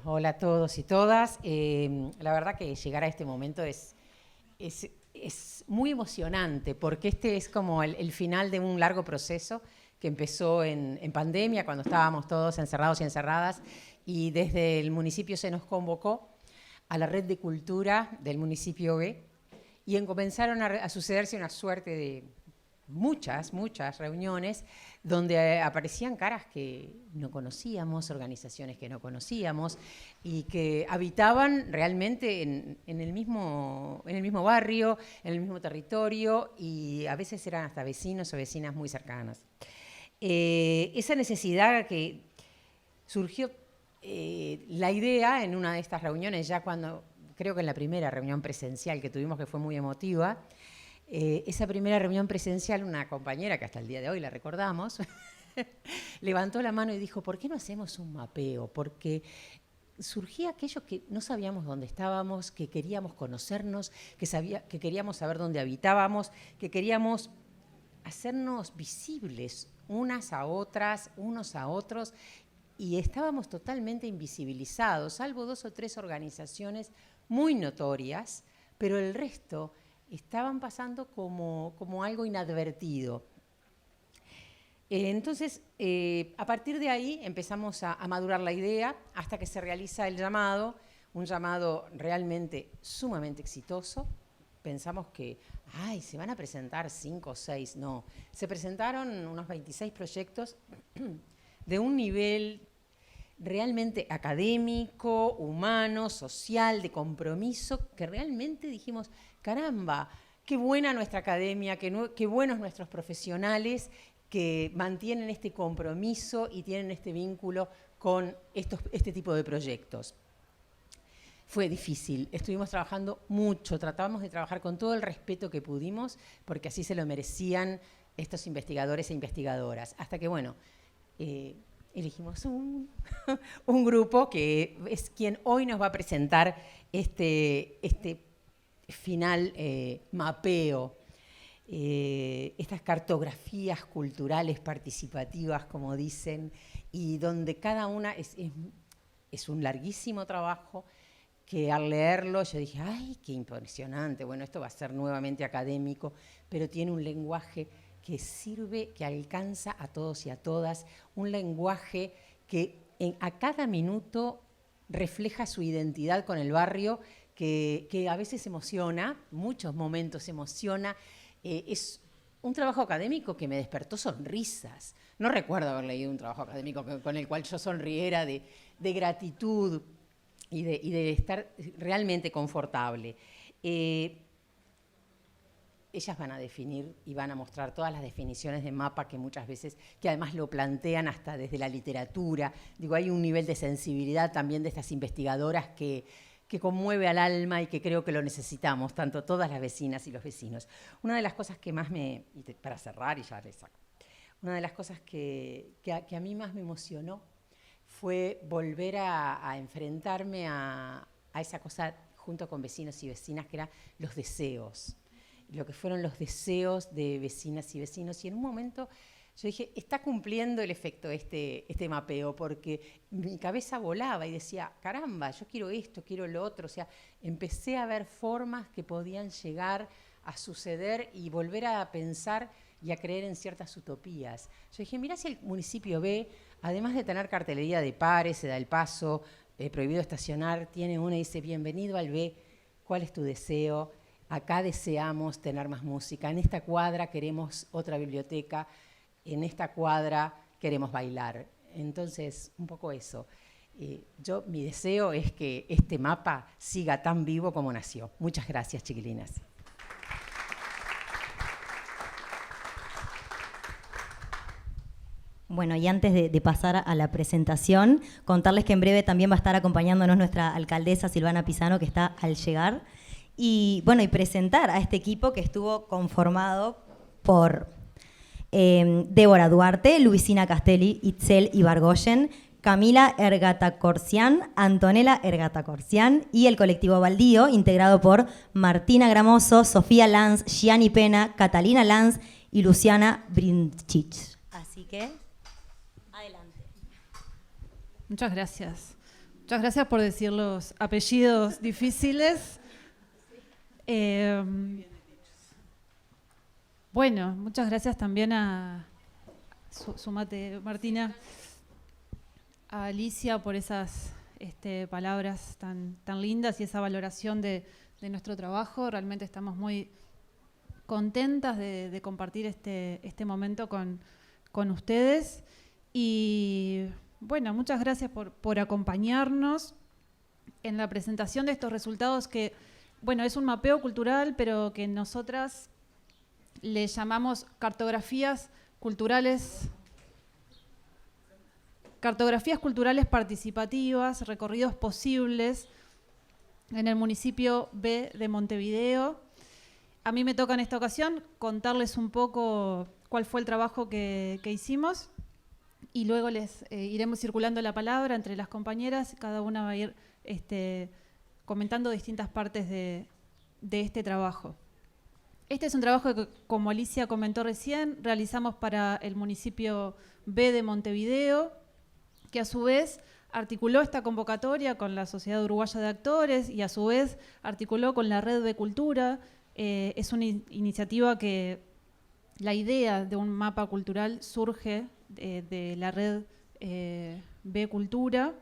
Hola a todos y todas. La verdad que llegar a este momento es muy emocionante, porque este es como el final de un largo proceso que empezó en pandemia, cuando estábamos todos encerrados y encerradas, y desde el municipio se nos convocó a la red de cultura del municipio B, y comenzaron a sucederse una suerte de muchas reuniones donde aparecían caras que no conocíamos, organizaciones que no conocíamos y que habitaban realmente en el mismo barrio, en el mismo territorio, y a veces eran hasta vecinos o vecinas muy cercanas. Esa necesidad que surgió, la idea en una de estas reuniones, ya cuando, creo que en la primera reunión presencial que tuvimos, que fue muy emotiva, esa primera reunión presencial, una compañera que hasta el día de hoy la recordamos, levantó la mano y dijo, ¿por qué no hacemos un mapeo? Porque surgía aquello que no sabíamos dónde estábamos, que queríamos conocernos, que queríamos saber dónde habitábamos, que queríamos hacernos visibles unas a otras, unos a otros, y estábamos totalmente invisibilizados, salvo 2 o 3 organizaciones muy notorias, pero el resto estaban pasando como algo inadvertido. Entonces, a partir de ahí empezamos a madurar la idea hasta que se realiza el llamado, un llamado realmente sumamente exitoso. Pensamos que, se van a presentar 5 o 6, no. Se presentaron unos 26 proyectos de un nivel realmente académico, humano, social, de compromiso, que realmente dijimos, caramba, qué buena nuestra academia, qué buenos nuestros profesionales que mantienen este compromiso y tienen este vínculo con este tipo de proyectos. Fue difícil, estuvimos trabajando mucho, tratábamos de trabajar con todo el respeto que pudimos, porque así se lo merecían estos investigadores e investigadoras. Hasta que, bueno, elegimos un grupo que es quien hoy nos va a presentar este final mapeo, estas cartografías culturales participativas, como dicen, y donde cada una es un larguísimo trabajo que al leerlo yo dije, ¡ay, qué impresionante! Bueno, esto va a ser nuevamente académico, pero tiene un lenguaje que sirve, que alcanza a todos y a todas, un lenguaje que a cada minuto refleja su identidad con el barrio, que a veces emociona, muchos momentos emociona. Es un trabajo académico que me despertó sonrisas. No recuerdo haber leído un trabajo académico con el cual yo sonriera de gratitud y de estar realmente confortable. Ellas van a definir y van a mostrar todas las definiciones de mapa que muchas veces, que además lo plantean hasta desde la literatura. Digo, hay un nivel de sensibilidad también de estas investigadoras que conmueve al alma y que creo que lo necesitamos, tanto todas las vecinas y los vecinos. Una de las cosas que más para cerrar y ya les saco, una de las cosas que a mí más me emocionó fue volver a enfrentarme a esa cosa junto con vecinos y vecinas, que eran los deseos, lo que fueron los deseos de vecinas y vecinos. Y en un momento yo dije, está cumpliendo el efecto este mapeo, porque mi cabeza volaba y decía, caramba, yo quiero esto, quiero lo otro. O sea, empecé a ver formas que podían llegar a suceder y volver a pensar y a creer en ciertas utopías. Yo dije, mirá, si el municipio B, además de tener cartelería de pares, se da el paso, prohibido estacionar, tiene una y dice, bienvenido al B, ¿cuál es tu deseo? Acá deseamos tener más música, en esta cuadra queremos otra biblioteca, en esta cuadra queremos bailar. Entonces, un poco eso. Mi deseo es que este mapa siga tan vivo como nació. Muchas gracias, chiquilinas. Bueno, y antes de pasar a la presentación, contarles que en breve también va a estar acompañándonos nuestra alcaldesa Silvana Pisano, que está al llegar. Y bueno, y presentar a este equipo que estuvo conformado por Débora Duarte, Luisina Castelli, Itzel Ibargoyen, Camila Ergatacorcián, Antonella Ergatacorcián y el colectivo Baldío, integrado por Martina Gramoso, Sofía Lanz, Gianni Pena, Catalina Lanz y Luciana Brinchich. Así que, adelante. Muchas gracias. Muchas gracias por decir los apellidos difíciles. Bueno, muchas gracias también a sumate, Martina, a Alicia por esas palabras tan lindas y esa valoración de nuestro trabajo. Realmente estamos muy contentas de compartir este momento con ustedes. Y bueno, muchas gracias por acompañarnos en la presentación de estos resultados que, bueno, es un mapeo cultural, pero que nosotras le llamamos cartografías culturales participativas, recorridos posibles en el municipio B de Montevideo. A mí me toca en esta ocasión contarles un poco cuál fue el trabajo que hicimos y luego les iremos circulando la palabra entre las compañeras. Cada una va a ir comentando distintas partes de este trabajo. Este es un trabajo que, como Alicia comentó recién, realizamos para el municipio B de Montevideo, que a su vez articuló esta convocatoria con la Sociedad Uruguaya de Actores y a su vez articuló con la Red B Cultura. Es una iniciativa que la idea de un mapa cultural surge de la Red B Cultura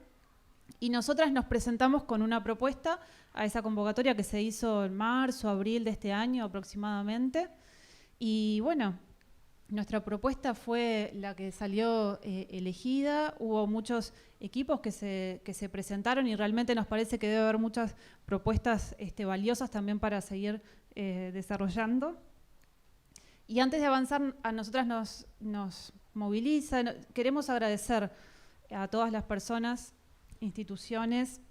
y nosotras nos presentamos con una propuesta a esa convocatoria que se hizo en marzo, abril de este año aproximadamente. Y bueno, nuestra propuesta fue la que salió elegida. Hubo muchos equipos que se presentaron y realmente nos parece que debe haber muchas propuestas valiosas también para seguir desarrollando. Y antes de avanzar, a nosotras nos moviliza. Queremos agradecer a todas las personas, instituciones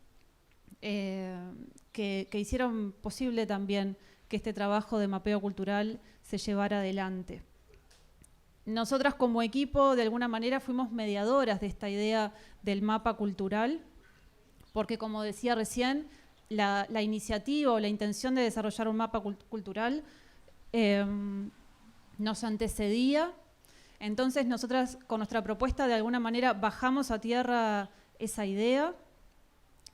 que hicieron posible también que este trabajo de mapeo cultural se llevara adelante. Nosotras como equipo, de alguna manera, fuimos mediadoras de esta idea del mapa cultural, porque como decía recién, la iniciativa o la intención de desarrollar un mapa cultural nos antecedía. Entonces nosotras con nuestra propuesta de alguna manera bajamos a tierra esa idea,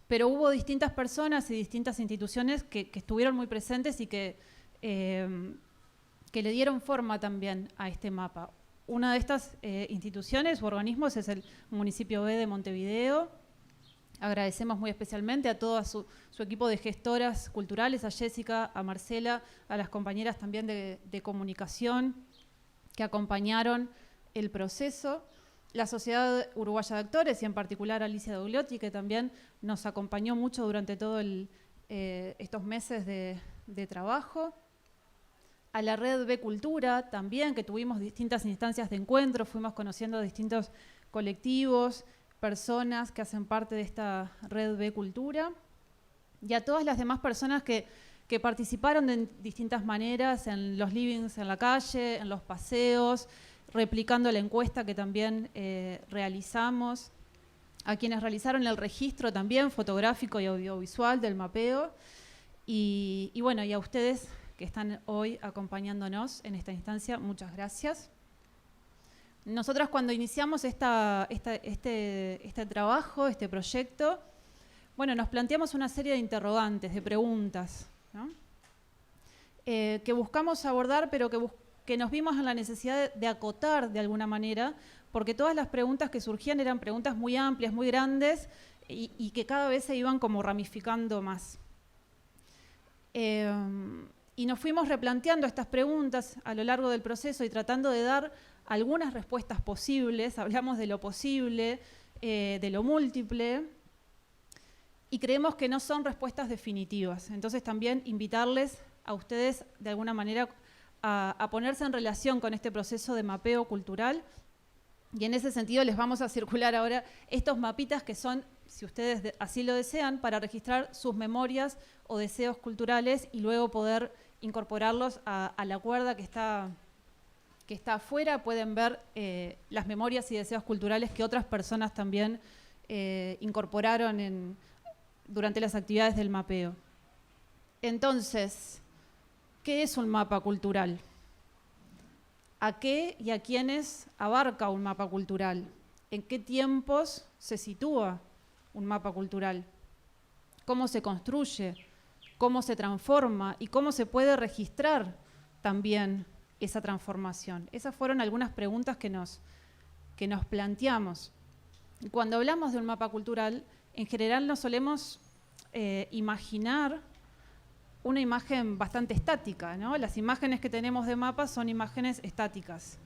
pero hubo distintas personas y distintas instituciones que estuvieron muy presentes y que le dieron forma también a este mapa. Una de estas instituciones u organismos es el municipio B de Montevideo. Agradecemos muy especialmente a todo su equipo de gestoras culturales, a Jessica, a Marcela, a las compañeras también de comunicación que acompañaron el proceso. La Sociedad Uruguaya de Actores y en particular Alicia Dogliotti, que también nos acompañó mucho durante todos estos meses de trabajo. A la Red B Cultura también, que tuvimos distintas instancias de encuentro, fuimos conociendo distintos colectivos, personas que hacen parte de esta Red B Cultura. Y a todas las demás personas que participaron de distintas maneras en los livings en la calle, en los paseos, replicando la encuesta que también realizamos, a quienes realizaron el registro también fotográfico y audiovisual del mapeo, y bueno, y a ustedes que están hoy acompañándonos en esta instancia, muchas gracias. Nosotras cuando iniciamos este trabajo, este proyecto, bueno, nos planteamos una serie de interrogantes, de preguntas, ¿no? Que buscamos abordar, pero que nos vimos en la necesidad de acotar de alguna manera, porque todas las preguntas que surgían eran preguntas muy amplias, muy grandes, y que cada vez se iban como ramificando más. Y nos fuimos replanteando estas preguntas a lo largo del proceso y tratando de dar algunas respuestas posibles. Hablamos de lo posible, de lo múltiple, y creemos que no son respuestas definitivas. Entonces también invitarles a ustedes de alguna manera a ponerse en relación con este proceso de mapeo cultural, y en ese sentido les vamos a circular ahora estos mapitas que son, si ustedes así lo desean, para registrar sus memorias o deseos culturales y luego poder incorporarlos a la cuerda que está afuera. Pueden ver las memorias y deseos culturales que otras personas también incorporaron durante las actividades del mapeo. Entonces, ¿qué es un mapa cultural? ¿A qué y a quiénes abarca un mapa cultural? ¿En qué tiempos se sitúa un mapa cultural? ¿Cómo se construye? ¿Cómo se transforma? ¿Y cómo se puede registrar también esa transformación? Esas fueron algunas preguntas que nos planteamos. Y cuando hablamos de un mapa cultural, en general nos solemos imaginar una imagen bastante estática, ¿no? Las imágenes que tenemos de mapas son imágenes estáticas.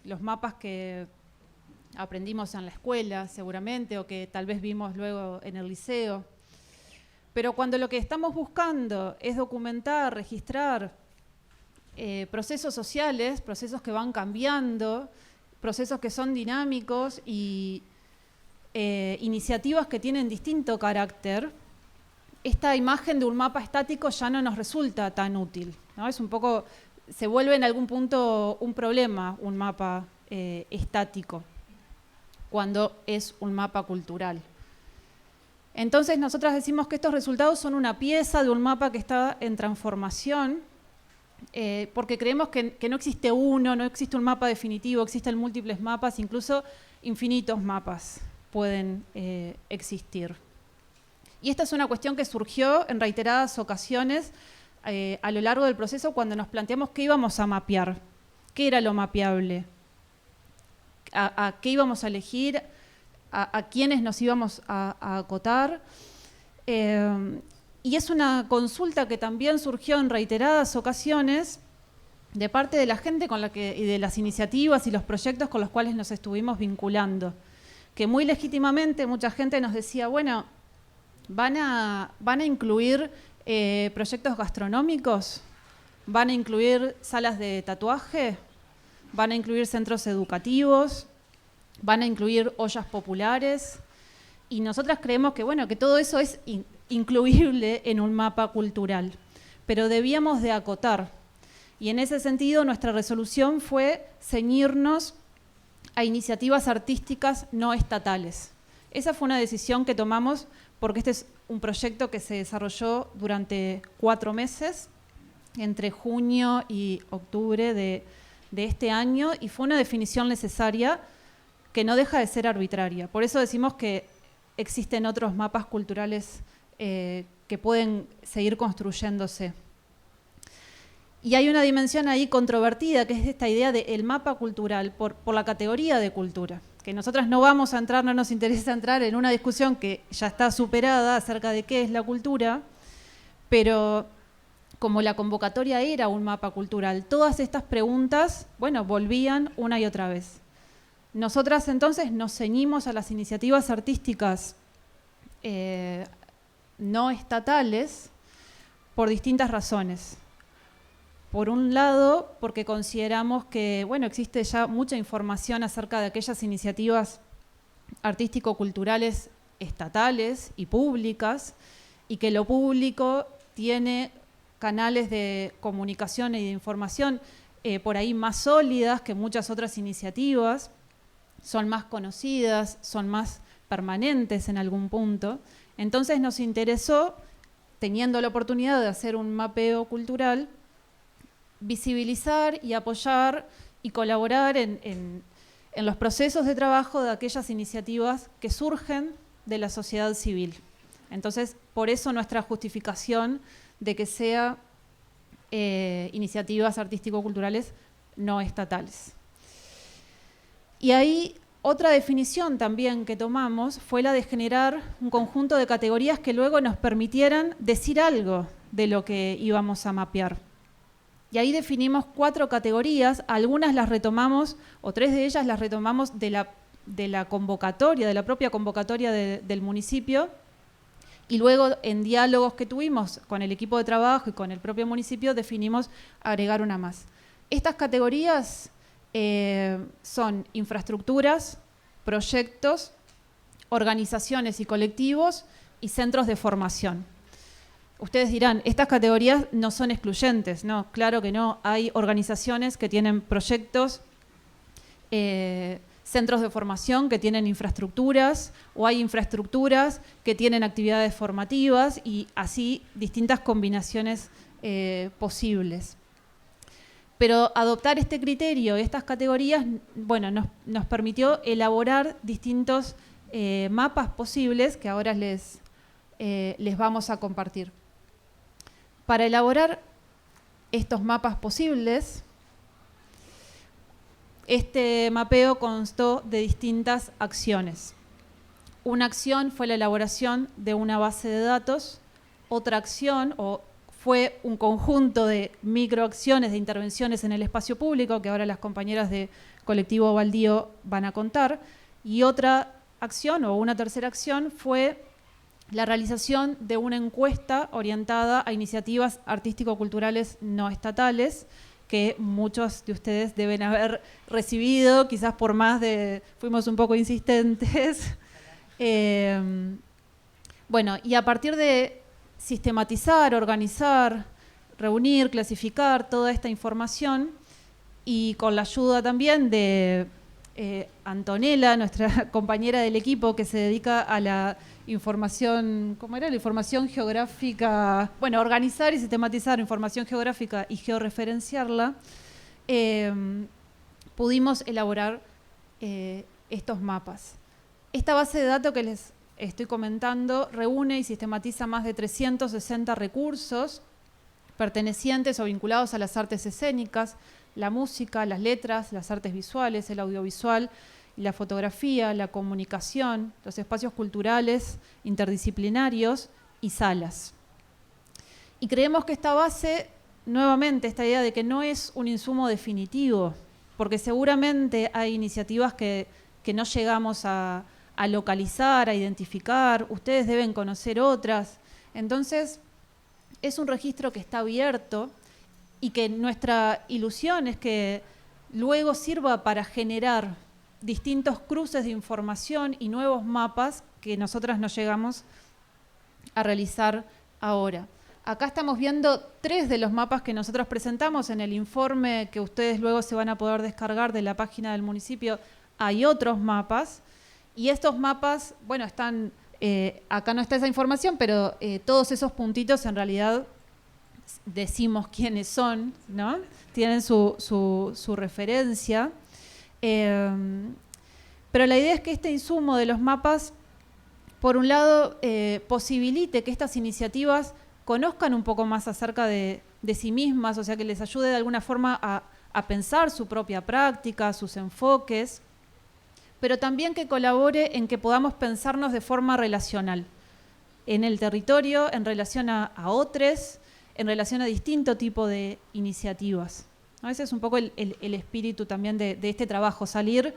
Los mapas que aprendimos en la escuela, seguramente, o que tal vez vimos luego en el liceo. Pero cuando lo que estamos buscando es documentar, registrar procesos sociales, procesos que van cambiando, procesos que son dinámicos y iniciativas que tienen distinto carácter, esta imagen de un mapa estático ya no nos resulta tan útil, ¿no? Es un poco, se vuelve en algún punto un problema un mapa estático cuando es un mapa cultural. Entonces nosotras decimos que estos resultados son una pieza de un mapa que está en transformación, porque creemos que no existe uno, no existe un mapa definitivo, existen múltiples mapas, incluso infinitos mapas pueden existir. Y esta es una cuestión que surgió en reiteradas ocasiones a lo largo del proceso cuando nos planteamos qué íbamos a mapear, qué era lo mapeable, a qué íbamos a elegir, a quiénes nos íbamos a acotar. Y es una consulta que también surgió en reiteradas ocasiones de parte de la gente y de las iniciativas y los proyectos con los cuales nos estuvimos vinculando, que muy legítimamente mucha gente nos decía, bueno, ¿van a incluir proyectos gastronómicos? ¿Van a incluir salas de tatuaje? ¿Van a incluir centros educativos? ¿Van a incluir ollas populares? Y nosotras creemos que, bueno, que todo eso es incluible en un mapa cultural, pero debíamos de acotar. Y en ese sentido nuestra resolución fue ceñirnos a iniciativas artísticas no estatales. Esa fue una decisión que tomamos porque este es un proyecto que se desarrolló durante 4 meses, entre junio y octubre de este año, y fue una definición necesaria que no deja de ser arbitraria. Por eso decimos que existen otros mapas culturales que pueden seguir construyéndose. Y hay una dimensión ahí controvertida, que es esta idea del mapa cultural por la categoría de cultura, que nosotras no vamos a entrar, no nos interesa entrar en una discusión que ya está superada acerca de qué es la cultura, pero como la convocatoria era un mapa cultural, todas estas preguntas, bueno, volvían una y otra vez. Nosotras entonces nos ceñimos a las iniciativas artísticas no estatales por distintas razones. Por un lado, porque consideramos que, bueno, existe ya mucha información acerca de aquellas iniciativas artístico-culturales estatales y públicas, y que lo público tiene canales de comunicación y de información por ahí más sólidas que muchas otras iniciativas, son más conocidas, son más permanentes en algún punto. Entonces nos interesó, teniendo la oportunidad de hacer un mapeo cultural, visibilizar y apoyar y colaborar en los procesos de trabajo de aquellas iniciativas que surgen de la sociedad civil. Entonces, por eso nuestra justificación de que sea iniciativas artístico-culturales no estatales. Y ahí otra definición también que tomamos fue la de generar un conjunto de categorías que luego nos permitieran decir algo de lo que íbamos a mapear. Y ahí definimos 4 categorías, algunas las retomamos, o 3 de ellas las retomamos de la convocatoria, de la propia convocatoria del municipio, y luego en diálogos que tuvimos con el equipo de trabajo y con el propio municipio definimos agregar una más. Estas categorías son infraestructuras, proyectos, organizaciones y colectivos y centros de formación. Ustedes dirán, estas categorías no son excluyentes, no, claro que no, hay organizaciones que tienen proyectos, centros de formación que tienen infraestructuras, o hay infraestructuras que tienen actividades formativas y así distintas combinaciones posibles. Pero adoptar este criterio, estas categorías, bueno, nos permitió elaborar distintos mapas posibles que ahora les vamos a compartir. Para elaborar estos mapas posibles, este mapeo constó de distintas acciones. Una acción fue la elaboración de una base de datos, otra acción fue un conjunto de microacciones, de intervenciones en el espacio público, que ahora las compañeras de Colectivo Baldío van a contar, y otra acción, o una tercera acción, fue la realización de una encuesta orientada a iniciativas artístico-culturales no estatales, que muchos de ustedes deben haber recibido, quizás por fuimos un poco insistentes. Bueno, y a partir de sistematizar, organizar, reunir, clasificar toda esta información, y con la ayuda también de Antonella, nuestra compañera del equipo que se dedica a la información, ¿cómo era? La información geográfica, bueno, organizar y sistematizar información geográfica y georreferenciarla, pudimos elaborar estos mapas. Esta base de datos que les estoy comentando reúne y sistematiza más de 360 recursos pertenecientes o vinculados a las artes escénicas, la música, las letras, las artes visuales, el audiovisual, la fotografía, la comunicación, los espacios culturales, interdisciplinarios y salas. Y creemos que esta base, nuevamente, esta idea de que no es un insumo definitivo, porque seguramente hay iniciativas que no llegamos a localizar, a identificar, ustedes deben conocer otras. Entonces, es un registro que está abierto y que nuestra ilusión es que luego sirva para generar distintos cruces de información y nuevos mapas que nosotras no llegamos a realizar ahora. Acá estamos viendo 3 de los mapas que nosotros presentamos en el informe que ustedes luego se van a poder descargar de la página del municipio. Hay otros mapas y estos mapas, bueno, están, acá no está esa información, pero todos esos puntitos en realidad decimos quiénes son, ¿no? Tienen su referencia. Pero la idea es que este insumo de los mapas, por un lado, posibilite que estas iniciativas conozcan un poco más acerca de sí mismas, o sea, que les ayude de alguna forma a pensar su propia práctica, sus enfoques, pero también que colabore en que podamos pensarnos de forma relacional, en el territorio, en relación a otros, en relación a distinto tipo de iniciativas. ¿No? Ese es un poco el espíritu también de este trabajo, salir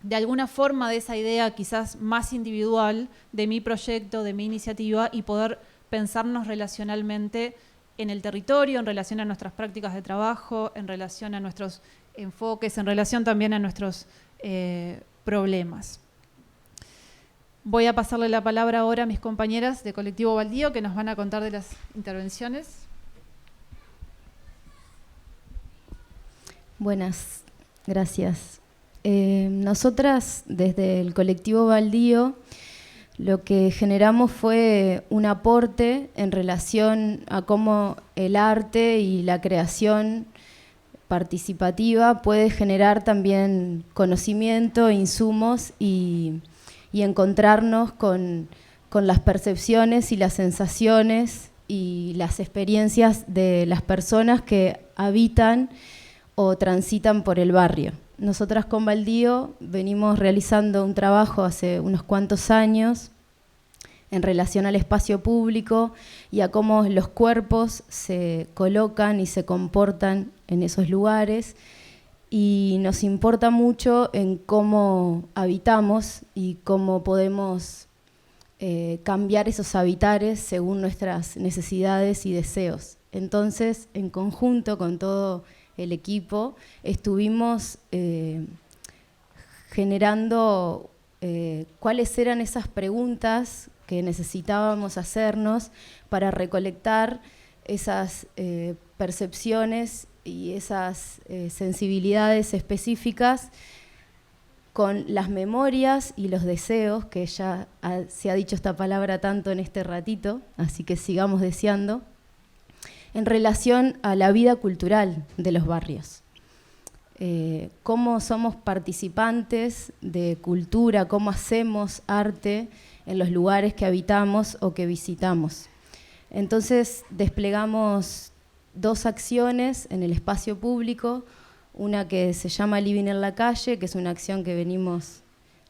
de alguna forma de esa idea quizás más individual de mi proyecto, de mi iniciativa, y poder pensarnos relacionalmente en el territorio, en relación a nuestras prácticas de trabajo, en relación a nuestros enfoques, en relación también a nuestros problemas. Voy a pasarle la palabra ahora a mis compañeras de Colectivo Baldío que nos van a contar de las intervenciones. Buenas, gracias. Nosotras desde el Colectivo Baldío lo que generamos fue un aporte en relación a cómo el arte y la creación participativa puede generar también conocimiento, insumos y encontrarnos con las percepciones y las sensaciones y las experiencias de las personas que habitan o transitan por el barrio. Nosotras con Baldío venimos realizando un trabajo hace unos cuantos años en relación al espacio público y a cómo los cuerpos se colocan y se comportan en esos lugares, y nos importa mucho en cómo habitamos y cómo podemos cambiar esos habitares según nuestras necesidades y deseos. Entonces, en conjunto con todo el equipo, estuvimos generando cuáles eran esas preguntas que necesitábamos hacernos para recolectar esas percepciones y esas sensibilidades específicas con las memorias y los deseos, que ya se ha dicho esta palabra tanto en este ratito, así que sigamos deseando, en relación a la vida cultural de los barrios. cómo somos participantes de cultura, cómo hacemos arte en los lugares que habitamos o que visitamos. Entonces desplegamos 2 acciones en el espacio público, una que se llama Living en la Calle, que es una acción que venimos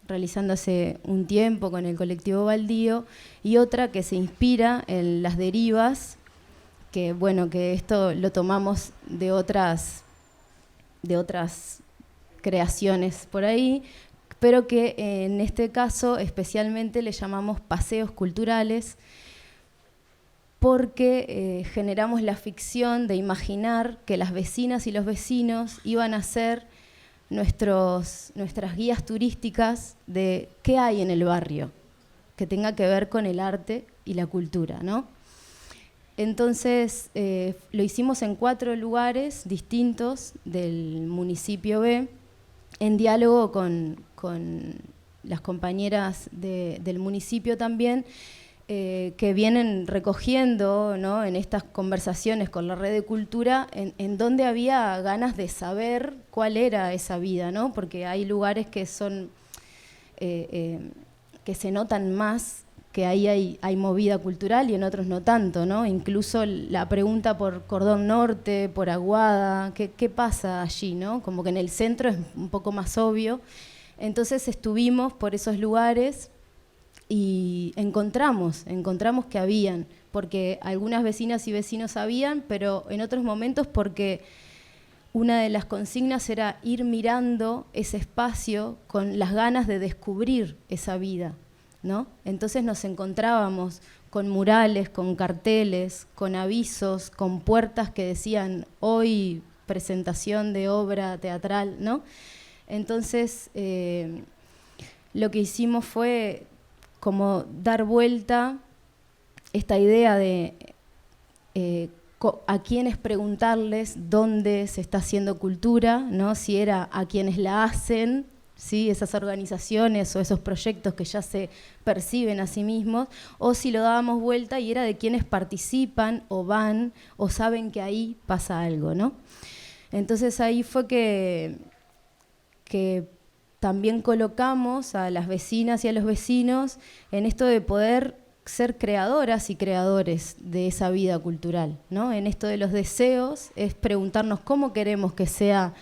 realizando hace un tiempo con el colectivo Baldío, y otra que se inspira en Las Derivas, que bueno, que esto lo tomamos de otras creaciones por ahí, pero que en este caso especialmente le llamamos paseos culturales, porque generamos la ficción de imaginar que las vecinas y los vecinos iban a ser nuestras guías turísticas de qué hay en el barrio, que tenga que ver con el arte y la cultura, ¿no? Entonces lo hicimos en 4 lugares distintos del municipio B, en diálogo con las compañeras del municipio también, que vienen recogiendo, ¿no?, en estas conversaciones con la red de cultura, en dónde había ganas de saber cuál era esa vida, ¿no? Porque hay lugares que son que se notan más, que ahí hay movida cultural y en otros no tanto, ¿no? Incluso la pregunta por Cordón Norte, por Aguada, ¿qué pasa allí, ¿no? Como que en el centro es un poco más obvio. Entonces estuvimos por esos lugares y encontramos que habían, porque algunas vecinas y vecinos sabían, pero en otros momentos porque una de las consignas era ir mirando ese espacio con las ganas de descubrir esa vida, ¿no? Entonces nos encontrábamos con murales, con carteles, con avisos, con puertas que decían hoy presentación de obra teatral, ¿no? Entonces lo que hicimos fue como dar vuelta esta idea de a quiénes preguntarles dónde se está haciendo cultura, ¿no? Si era a quienes la hacen, ¿sí?, esas organizaciones o esos proyectos que ya se perciben a sí mismos, o si lo dábamos vuelta y era de quienes participan o van o saben que ahí pasa algo, ¿no? Entonces ahí fue que también colocamos a las vecinas y a los vecinos en esto de poder ser creadoras y creadores de esa vida cultural, ¿no? En esto de los deseos es preguntarnos cómo queremos que sea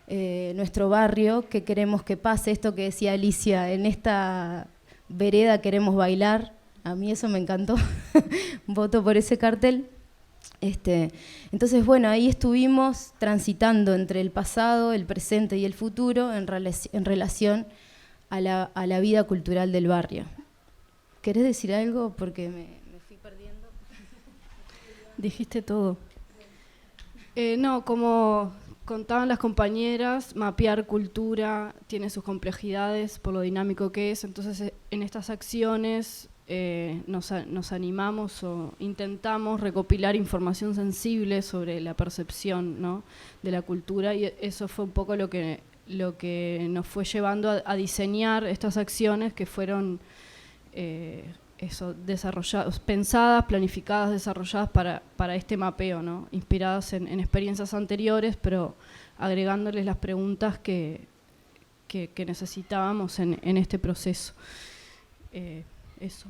nuestro barrio, qué queremos que pase, esto que decía Alicia, en esta vereda queremos bailar, a mí eso me encantó, voto por ese cartel. Entonces, bueno, ahí estuvimos transitando entre el pasado, el presente y el futuro en relación a la vida cultural del barrio. ¿Querés decir algo? Porque me fui perdiendo. Dijiste todo. No, como contaban las compañeras, mapear cultura tiene sus complejidades por lo dinámico que es, entonces en estas acciones nos animamos o intentamos recopilar información sensible sobre la percepción, ¿no?, de la cultura, y eso fue un poco lo que nos fue llevando a diseñar estas acciones que fueron desarrolladas, pensadas, planificadas, desarrolladas para este mapeo, ¿no?, inspiradas en experiencias anteriores, pero agregándoles las preguntas que necesitábamos en este proceso. Eso.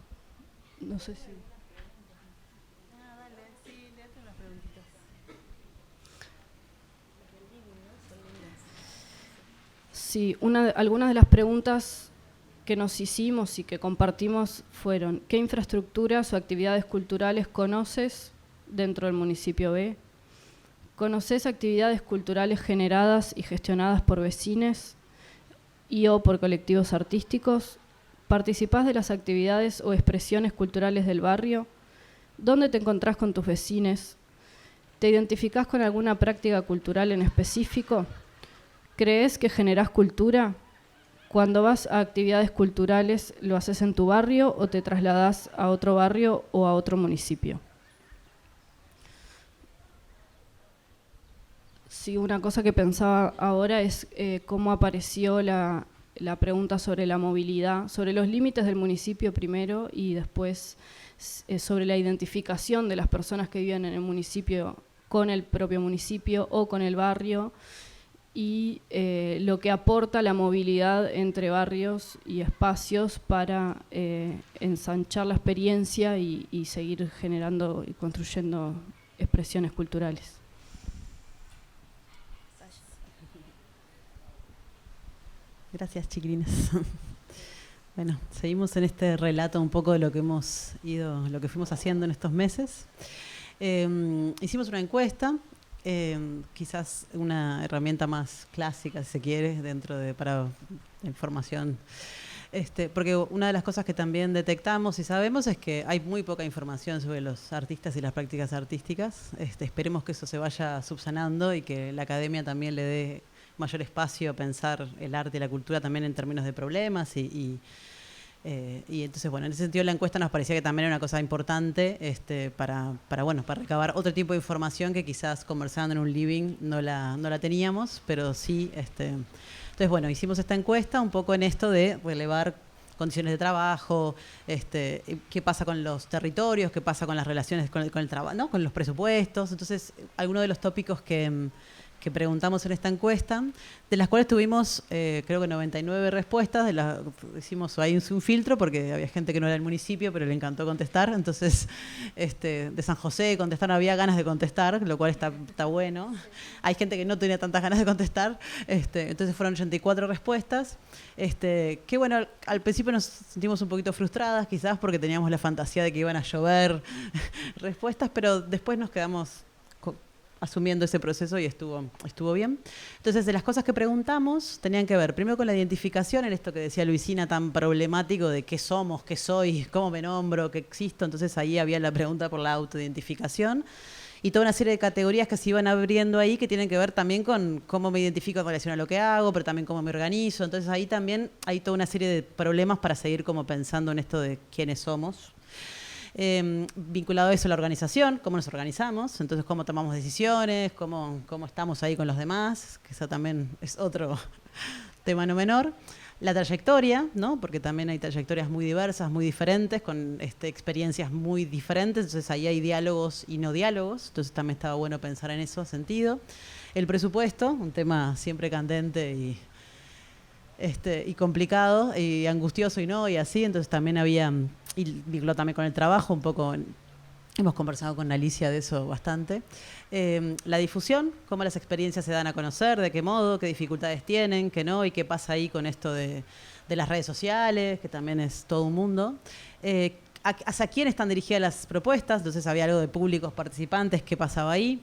No sé si... dale, sí, le hacen las preguntitas. Sí, algunas de las preguntas que nos hicimos y que compartimos fueron: ¿qué infraestructuras o actividades culturales conoces dentro del municipio B? ¿Conoces actividades culturales generadas y gestionadas por vecines y o por colectivos artísticos? ¿Participás de las actividades o expresiones culturales del barrio? ¿Dónde te encontrás con tus vecines? ¿Te identificás con alguna práctica cultural en específico? ¿Crees que generás cultura? Cuando vas a actividades culturales, ¿lo haces en tu barrio o te trasladás a otro barrio o a otro municipio? Sí, una cosa que pensaba ahora es cómo apareció la pregunta sobre la movilidad, sobre los límites del municipio primero y después sobre la identificación de las personas que viven en el municipio con el propio municipio o con el barrio, y lo que aporta la movilidad entre barrios y espacios para ensanchar la experiencia y seguir generando y construyendo expresiones culturales. Gracias, chiquilines. Bueno, seguimos en este relato un poco de lo que lo que fuimos haciendo en estos meses. Hicimos una encuesta, quizás una herramienta más clásica, si se quiere, para información. Porque una de las cosas que también detectamos y sabemos es que hay muy poca información sobre los artistas y las prácticas artísticas. Esperemos que eso se vaya subsanando y que la academia también le dé mayor espacio a pensar el arte y la cultura también en términos de problemas y entonces, bueno, en ese sentido la encuesta nos parecía que también era una cosa importante para recabar otro tipo de información que quizás conversando en un living no la teníamos, pero sí, entonces, bueno, hicimos esta encuesta un poco en esto de relevar condiciones de trabajo, qué pasa con los territorios, qué pasa con las relaciones con el trabajo, ¿no? Con los presupuestos. Entonces, algunos de los tópicos que preguntamos en esta encuesta, de las cuales tuvimos creo que 99 respuestas, hicimos ahí un filtro porque había gente que no era del municipio, pero le encantó contestar, entonces de San José contestaron, había ganas de contestar, lo cual está bueno. Hay gente que no tenía tantas ganas de contestar, entonces fueron 84 respuestas, que bueno, al principio nos sentimos un poquito frustradas quizás porque teníamos la fantasía de que iban a llover respuestas, pero después nos quedamos asumiendo ese proceso y estuvo bien. Entonces, de las cosas que preguntamos tenían que ver primero con la identificación, en esto que decía Luisina, tan problemático de qué somos, qué soy, cómo me nombro, qué existo. Entonces, ahí había la pregunta por la autoidentificación y toda una serie de categorías que se iban abriendo ahí que tienen que ver también con cómo me identifico en relación a lo que hago, pero también cómo me organizo. Entonces, ahí también hay toda una serie de problemas para seguir como pensando en esto de quiénes somos. Vinculado a eso la organización, cómo nos organizamos, entonces cómo tomamos decisiones, cómo estamos ahí con los demás, que eso también es otro tema no menor. La trayectoria, ¿no? Porque también hay trayectorias muy diversas, muy diferentes, con experiencias muy diferentes, entonces ahí hay diálogos y no diálogos, entonces también estaba bueno pensar en eso sentido. El presupuesto, un tema siempre candente y complicado y angustioso y no, y así, entonces también había, y vinculado también con el trabajo, un poco, hemos conversado con Alicia de eso bastante. La difusión, cómo las experiencias se dan a conocer, de qué modo, qué dificultades tienen, qué no, y qué pasa ahí con esto de las redes sociales, que también es todo un mundo. ¿Hacia quién están dirigidas las propuestas? Entonces había algo de públicos participantes, qué pasaba ahí.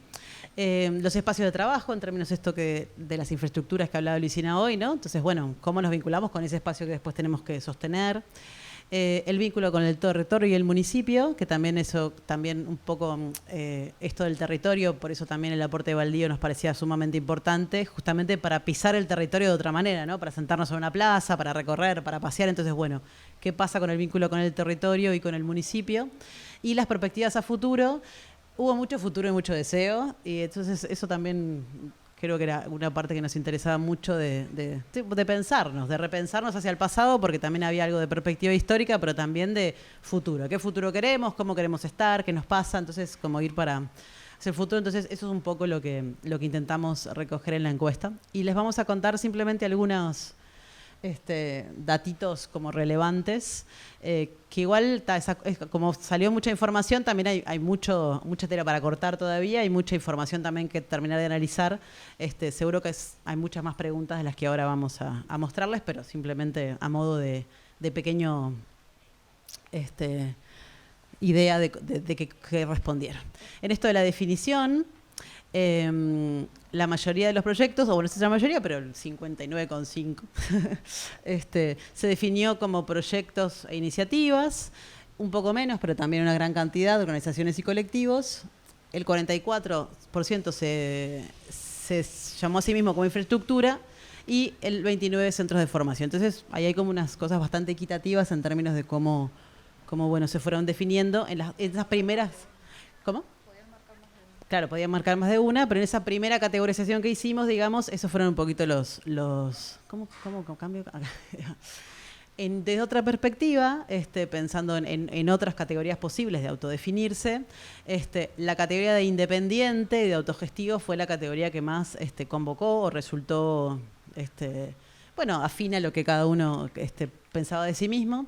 Los espacios de trabajo, en términos de las infraestructuras que hablaba Luisina hoy, ¿no? Entonces, bueno, cómo nos vinculamos con ese espacio que después tenemos que sostener. El vínculo con el territorio y el municipio, que también un poco esto del territorio, por eso también el aporte de Baldío nos parecía sumamente importante, justamente para pisar el territorio de otra manera, ¿no? Para sentarnos en una plaza, para recorrer, para pasear. Entonces, bueno, ¿qué pasa con el vínculo con el territorio y con el municipio? Y las perspectivas a futuro. Hubo mucho futuro y mucho deseo, y entonces eso también creo que era una parte que nos interesaba mucho de pensarnos, de repensarnos hacia el pasado, porque también había algo de perspectiva histórica, pero también de futuro. ¿Qué futuro queremos? ¿Cómo queremos estar? ¿Qué nos pasa? Entonces, como ir para hacia el futuro. Entonces, eso es un poco lo que intentamos recoger en la encuesta. Y les vamos a contar simplemente algunos datitos como relevantes, que igual, como salió mucha información, también hay mucha tela para cortar todavía, hay mucha información también que terminar de analizar. Seguro que hay muchas más preguntas de las que ahora vamos a mostrarles, pero simplemente a modo de pequeño idea de que respondieron. En esto de la definición, la mayoría de los proyectos, o bueno, no sé si es la mayoría, pero el 59,5%, se definió como proyectos e iniciativas, un poco menos, pero también una gran cantidad de organizaciones y colectivos. El 44% se llamó a sí mismo como infraestructura y el 29% centros de formación. Entonces, ahí hay como unas cosas bastante equitativas en términos de cómo bueno, se fueron definiendo en esas primeras... ¿Cómo? Claro, podían marcar más de una, pero en esa primera categorización que hicimos, digamos, esos fueron un poquito los ¿cómo cambio? Desde otra perspectiva, pensando en otras categorías posibles de autodefinirse, la categoría de independiente y de autogestivo fue la categoría que más convocó o resultó, afín a lo que cada uno pensaba de sí mismo.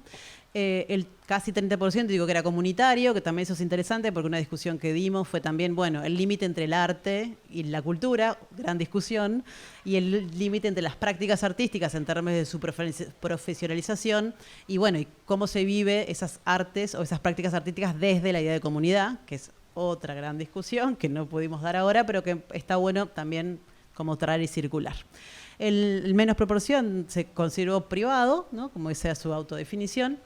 El casi 30% digo que era comunitario, que también eso es interesante porque una discusión que dimos fue también, el límite entre el arte y la cultura, gran discusión, y el límite entre las prácticas artísticas en términos de su profesionalización y cómo se vive esas artes o esas prácticas artísticas desde la idea de comunidad, que es otra gran discusión que no pudimos dar ahora, pero que está bueno también como traer y circular. El menos proporción se consideró privado, ¿no? Como sea su autodefinición.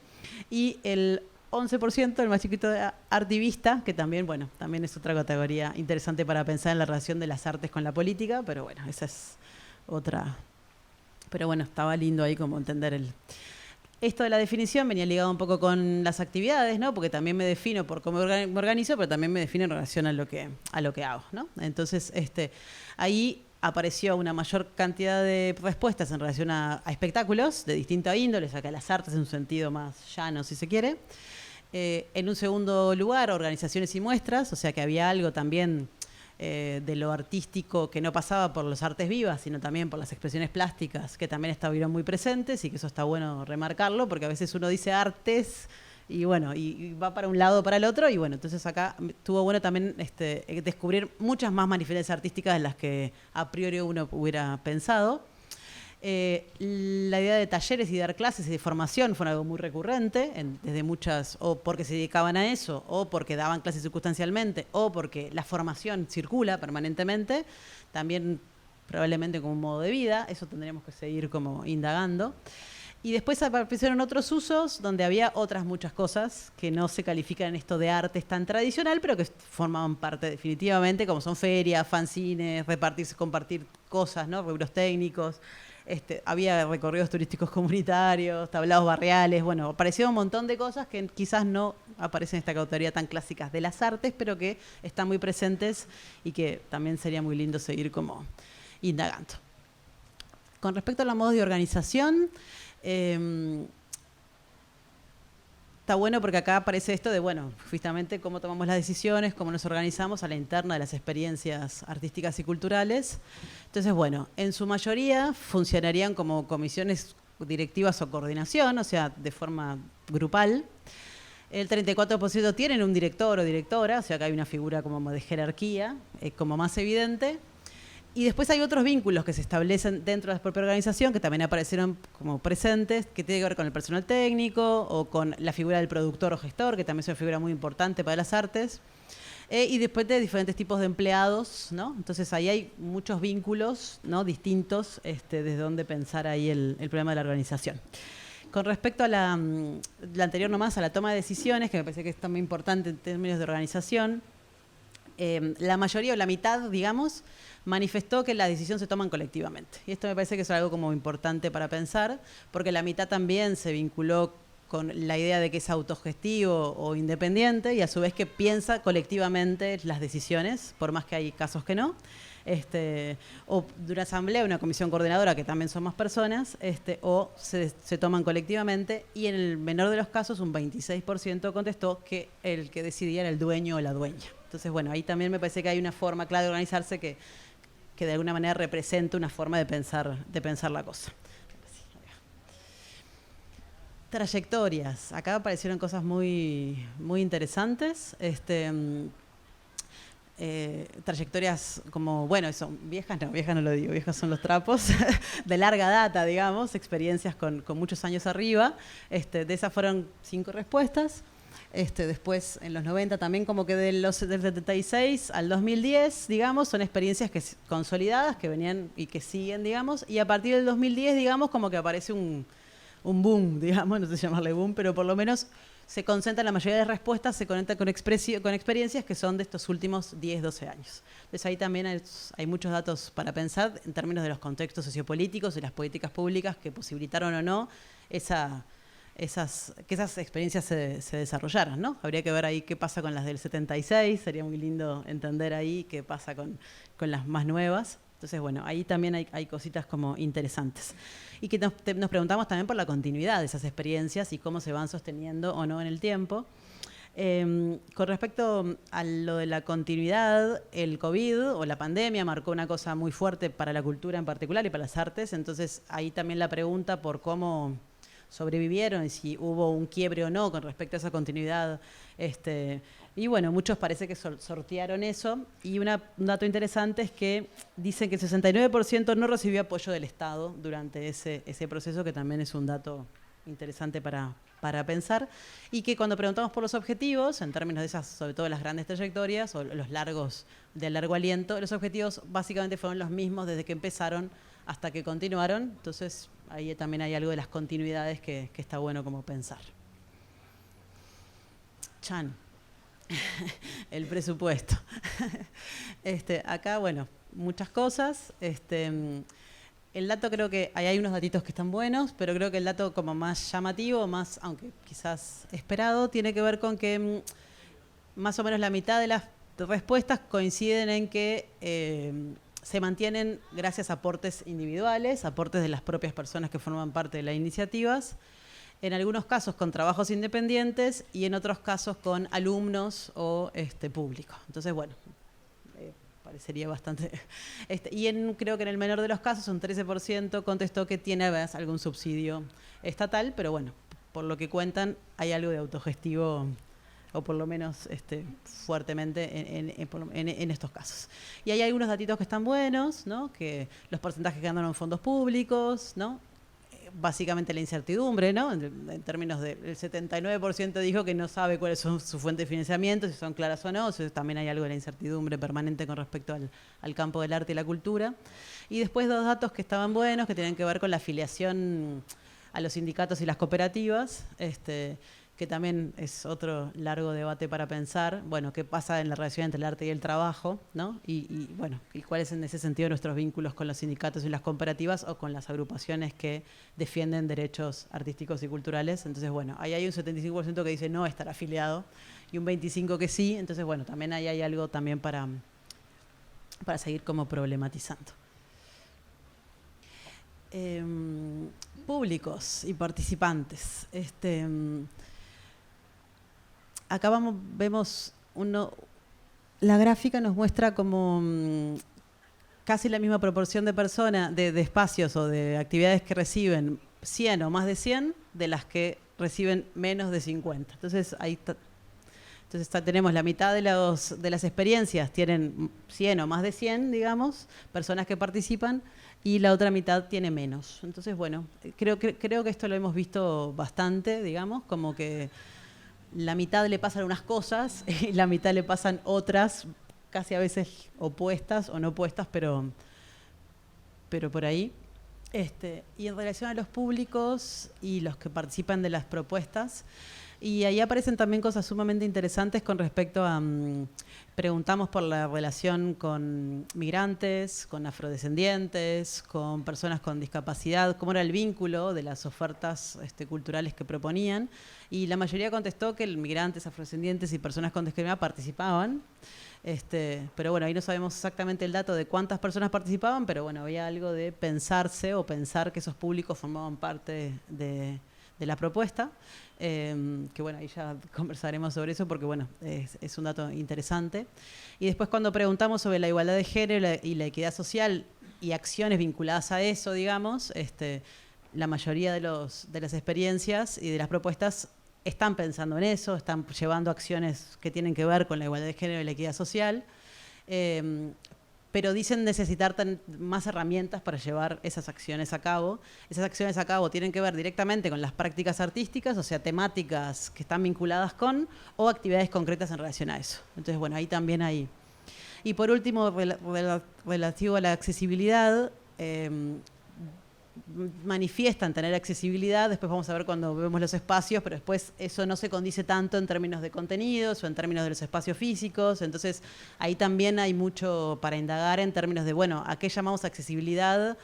Y el 11%, el más chiquito, de artivista, que también, también es otra categoría interesante para pensar en la relación de las artes con la política, pero esa es otra. Pero estaba lindo ahí como entender esto de la definición venía ligado un poco con las actividades, ¿no? Porque también me defino por cómo me organizo, pero también me defino en relación a lo que hago, ¿no? Entonces, ahí apareció una mayor cantidad de respuestas en relación a espectáculos de distinta índole, o sea, que las artes en un sentido más llano, si se quiere. En un segundo lugar, organizaciones y muestras, o sea, que había algo también de lo artístico que no pasaba por las artes vivas, sino también por las expresiones plásticas, que también estuvieron muy presentes y que eso está bueno remarcarlo, porque a veces uno dice artes y va para un lado o para el otro, y entonces acá estuvo bueno también descubrir muchas más manifestaciones artísticas de las que a priori uno hubiera pensado. La idea de talleres y dar clases y de formación fue algo muy recurrente, desde muchas, o porque se dedicaban a eso, o porque daban clases circunstancialmente, o porque la formación circula permanentemente, también probablemente como un modo de vida, eso tendríamos que seguir como indagando. Y después aparecieron otros usos donde había otras muchas cosas que no se califican en esto de arte tan tradicional, pero que formaban parte definitivamente, como son ferias, fanzines, repartirse, compartir cosas, ¿no? Rubros técnicos. Había recorridos turísticos comunitarios, tablados barriales, aparecieron un montón de cosas que quizás no aparecen en esta categoría tan clásicas de las artes, pero que están muy presentes y que también sería muy lindo seguir como indagando. Con respecto a los modos de organización, está bueno porque acá aparece esto de, justamente cómo tomamos las decisiones, cómo nos organizamos a la interna de las experiencias artísticas y culturales. Entonces, en su mayoría funcionarían como comisiones directivas o coordinación, o sea, de forma grupal. El 34% tienen un director o directora, o sea, que hay una figura como de jerarquía, como más evidente. Y después hay otros vínculos que se establecen dentro de la propia organización que también aparecieron como presentes, que tiene que ver con el personal técnico o con la figura del productor o gestor, que también es una figura muy importante para las artes. Y después de diferentes tipos de empleados, ¿no? Entonces ahí hay muchos vínculos, ¿no? Distintos desde donde pensar ahí el problema de la organización. Con respecto a la anterior nomás, a la toma de decisiones, que me parece que es muy importante en términos de organización, la mayoría o la mitad, digamos, manifestó que las decisiones se toman colectivamente. Y esto me parece que es algo como importante para pensar, porque la mitad también se vinculó con la idea de que es autogestivo o independiente y a su vez que piensa colectivamente las decisiones, por más que hay casos que no. O de una asamblea, una comisión coordinadora, que también son más personas, o se toman colectivamente, y en el menor de los casos, un 26% contestó que el que decidía era el dueño o la dueña. Entonces, ahí también me parece que hay una forma clara de organizarse que de alguna manera representa una forma de pensar la cosa. Trayectorias. Acá aparecieron cosas muy, muy interesantes. Trayectorias como, son viejas no lo digo, viejas son los trapos, de larga data, digamos, experiencias con muchos años arriba. De esas fueron 5 respuestas. Después, en los 90 también, como que del 76 al 2010, digamos, son experiencias consolidadas que venían y que siguen, digamos, y a partir del 2010, digamos, como que aparece un boom, digamos, no sé llamarle boom, pero por lo menos se concentra la mayoría de respuestas, se conecta con experiencias que son de estos últimos 10, 12 años. Entonces ahí también hay muchos datos para pensar en términos de los contextos sociopolíticos y las políticas públicas que posibilitaron o no que esas experiencias se desarrollaran, ¿no? Habría que ver ahí qué pasa con las del 76, sería muy lindo entender ahí qué pasa con las más nuevas. Entonces, bueno, ahí también hay cositas como interesantes. Y que nos preguntamos también por la continuidad de esas experiencias y cómo se van sosteniendo o no en el tiempo. Con respecto a lo de la continuidad, el COVID o la pandemia marcó una cosa muy fuerte para la cultura en particular y para las artes, entonces ahí también la pregunta por cómo sobrevivieron y si hubo un quiebre o no con respecto a esa continuidad. Y bueno, muchos parece que sortearon eso. Y un dato interesante es que dicen que el 69% no recibió apoyo del Estado durante ese proceso, que también es un dato interesante para pensar. Y que cuando preguntamos por los objetivos, en términos de esas, sobre todo las grandes trayectorias o los largos, de largo aliento, los objetivos básicamente fueron los mismos desde que empezaron hasta que continuaron. Entonces, ahí también hay algo de las continuidades que está bueno como pensar. Chan. El presupuesto. Acá, bueno, muchas cosas. El dato, creo que hay unos datitos que están buenos, pero creo que el dato como más llamativo, más, aunque quizás esperado, tiene que ver con que más o menos la mitad de las respuestas coinciden en que se mantienen gracias a aportes individuales, aportes de las propias personas que forman parte de las iniciativas, en algunos casos con trabajos independientes y en otros casos con alumnos o público. Entonces, bueno, parecería bastante... creo que en el menor de los casos, un 13% contestó que tiene algún subsidio estatal, pero bueno, por lo que cuentan, hay algo de autogestivo, o por lo menos fuertemente en estos casos. Y hay algunos datitos que están buenos, ¿no? Que los porcentajes que andan en fondos públicos, ¿no? Básicamente la incertidumbre, ¿no? En términos del 79% dijo que no sabe cuáles son sus fuentes de financiamiento, si son claras o no. Entonces también hay algo de la incertidumbre permanente con respecto al campo del arte y la cultura. Y después dos datos que estaban buenos, que tienen que ver con la afiliación a los sindicatos y las cooperativas, que también es otro largo debate para pensar, bueno, qué pasa en la relación entre el arte y el trabajo, ¿no? Y bueno, y cuáles en ese sentido nuestros vínculos con los sindicatos y las cooperativas o con las agrupaciones que defienden derechos artísticos y culturales. Entonces, bueno, ahí hay un 75% que dice no estar afiliado y un 25% que sí. Entonces, bueno, también ahí hay algo también para seguir como problematizando. Públicos y participantes. Acá vemos la gráfica nos muestra como casi la misma proporción de personas, de espacios o de actividades que reciben 100 o más de 100 de las que reciben menos de 50. Entonces, ahí está. Entonces tenemos la mitad de las experiencias, tienen 100 o más de 100, digamos, personas que participan, y la otra mitad tiene menos. Entonces, bueno, creo que esto lo hemos visto bastante, digamos, como que la mitad le pasan unas cosas y la mitad le pasan otras, casi a veces opuestas o no opuestas, pero por ahí. Y en relación a los públicos y los que participan de las propuestas, y ahí aparecen también cosas sumamente interesantes con respecto a, preguntamos por la relación con migrantes, con afrodescendientes, con personas con discapacidad, cómo era el vínculo de las ofertas culturales que proponían, y la mayoría contestó que migrantes, afrodescendientes y personas con discapacidad participaban. Pero bueno, ahí no sabemos exactamente el dato de cuántas personas participaban, pero bueno, había algo de pensar que esos públicos formaban parte de la propuesta, que bueno, ahí ya conversaremos sobre eso porque bueno, es un dato interesante. Y después cuando preguntamos sobre la igualdad de género y la equidad social y acciones vinculadas a eso, digamos, la mayoría de las experiencias y de las propuestas están pensando en eso, están llevando acciones que tienen que ver con la igualdad de género y la equidad social, pero dicen necesitar más herramientas para llevar esas acciones a cabo. Esas acciones a cabo tienen que ver directamente con las prácticas artísticas, o sea, temáticas que están vinculadas con, o actividades concretas en relación a eso. Entonces, bueno, ahí también hay. Y por último, relativo a la accesibilidad, manifiestan tener accesibilidad, después vamos a ver cuando vemos los espacios, pero después eso no se condice tanto en términos de contenidos o en términos de los espacios físicos, entonces ahí también hay mucho para indagar en términos de, bueno, ¿a qué llamamos accesibilidad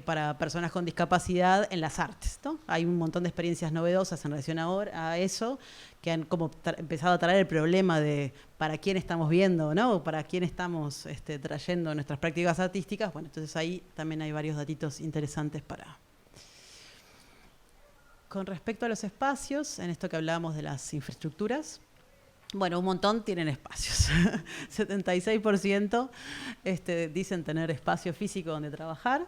para personas con discapacidad en las artes, ¿no? Hay un montón de experiencias novedosas en relación a eso, que han como empezado a traer el problema de para quién estamos viendo, ¿no? O para quién estamos trayendo nuestras prácticas artísticas. Bueno, entonces ahí también hay varios datitos interesantes para... Con respecto a los espacios, en esto que hablábamos de las infraestructuras, bueno, un montón tienen espacios. 76% dicen tener espacio físico donde trabajar.